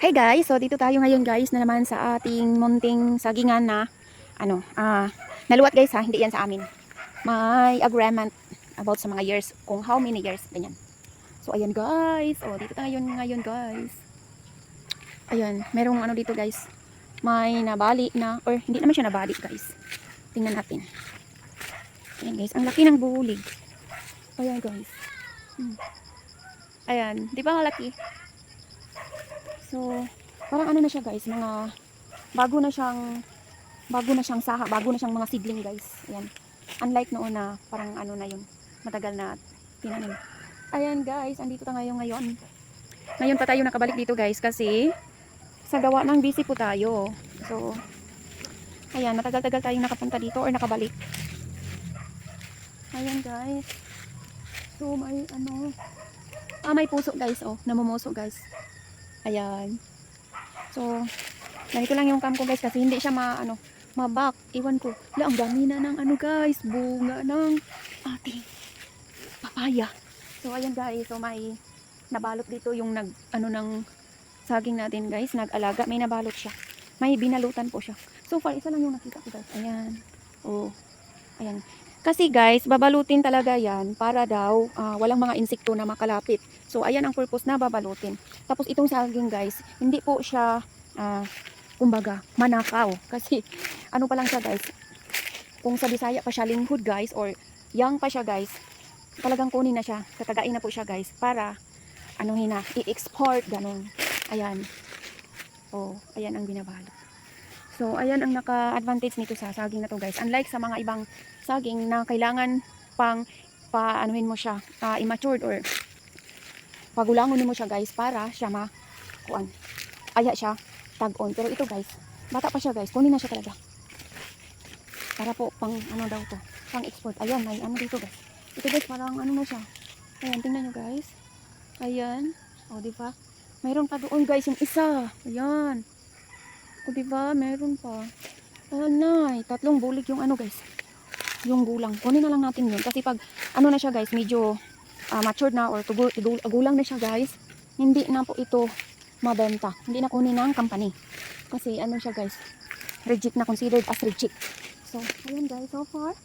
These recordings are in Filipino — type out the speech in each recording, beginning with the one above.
Hey guys, so dito tayo ngayon guys na naman sa ating munting sagingan na naluwat guys ha, hindi yan sa amin. May agreement about sa mga years, kung how many years, ganyan. So ayan guys, dito tayo ngayon guys. Ayan, merong ano dito guys, may nabali na, or hindi naman siya nabali guys. Tingnan natin. Ayan guys, ang laki ng bulig. Ayan guys. Ayan, di ba ang laki? So, parang ano na siya guys, mga bago na siyang saha, bago na siyang mga seedling guys. Ayan. Unlike noon na parang ano na yun, matagal na tinanim. Ayan guys, andito tayo ngayon. Ngayon pa tayo nakabalik dito guys kasi sa gawa ng busy po tayo. So, ayan, matagal-tagal tayong nakapunta dito or nakabalik. Ayan guys. So, may ano, may puso guys, namumuso guys. Ayan. So, ganito lang yung cam ko guys kasi hindi siya mabak. Iwan ko. Ang dami na ng ano guys, bunga ng ating papaya. So, ayan guys. So, may nabalot dito yung ng saging natin guys. Nag-alaga. May nabalot siya. May binalutan po siya. So far, isa lang yung nakita ko guys. Ayan. Ayan. Kasi guys, babalutin talaga yan para daw walang mga insekto na makalapit. So, ayan ang purpose na babalutin. Tapos, itong saging guys, hindi po siya, kumbaga, manakaw. Kasi, ano pa lang siya guys, kung sa Bisaya pa siya lingkod guys, or young pa siya guys, talagang kunin na siya, katagain na po siya guys, para, i-export, ganun. Ayan. Ayan ang binabalot. So, ayan ang naka-advantage nito sa saging na to guys. Unlike sa mga ibang saging na kailangan paanuhin mo siya, immatured or pagulangon mo siya guys para siya aya siya tag-on. Pero ito guys, bata pa siya guys, kunin na siya talaga. Para po pang daw to, pang export. Ayan, may ano dito guys. Ito guys, parang na siya. Ayan, tingnan nyo guys. Ayan, diba? Mayroon pa doon guys yung isa. Ayan. Diba? Meron pa. Ayan, 3 bulig yung guys. Yung gulang. Kunin na lang natin yun. Kasi pag na siya guys, medyo matured na or gulang na siya guys, hindi na po ito mabenta. Hindi na kunin ng company. Kasi siya guys, reject na, considered as reject. So, ayan guys, so far.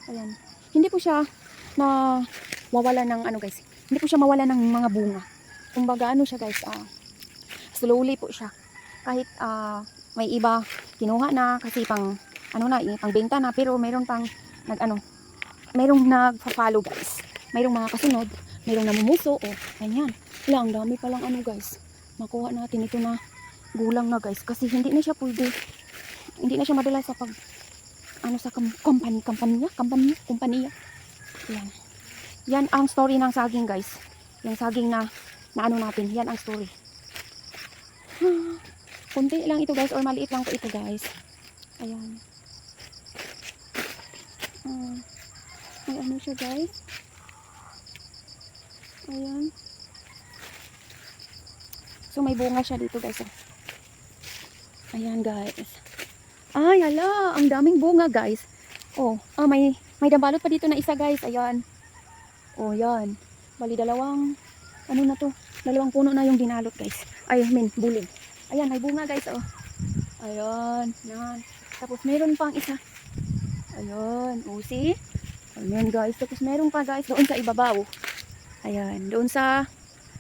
Ayan. Hindi po siya wawala ng guys. Hindi po siya mawala ng mga bunga. Kumbaga siya guys, slowly po siya. Kahit may iba kinuha na kasi pang benta na, pero mayroon pang mayroong nagfa-follow guys. Mayroong mga kasunod, mayroong namumuso, ganyan. Ang dami pa lang guys. Makuha natin ito na gulang na guys kasi hindi na siya pwede. Hindi na siya madala sa sa kumpanya. Yan ang story ng saging guys. Yung saging na natin, yan ang story. Kunti lang ito guys, or maliit lang po ito guys. Ayan. May siya guys. Ayan. So may bunga siya dito guys. Ayan guys. Ay hala, ang daming bunga guys. May dabalot pa dito na isa guys. Ayan. Yan. Bali dalawang dalawang puno na yung binalot guys. Bulig. Ayan, may bunga guys, Ayan, yan. Tapos meron pang isa. Ayan, see? Ayan guys, tapos meron pa guys doon sa ibabaw. Ayan, doon sa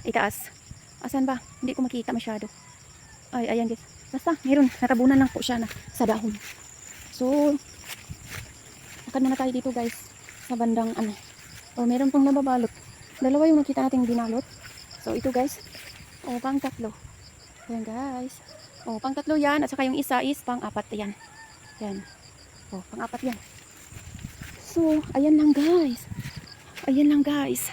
itaas. Asan ba? Hindi ko makita masyado. Ayan guys. Basta, meron. Natabunan lang po siya sa dahon. So, akad na tayo dito guys. Sa bandang meron pang nababalot. Dalawa yung nakita nating binalot. So, ito guys. Pang 3. Ayan guys. Pang 3 yan. At saka yung isa is pang 4 yan. Yan. Pang 4 yan. So, ayan lang guys. Ayan lang guys.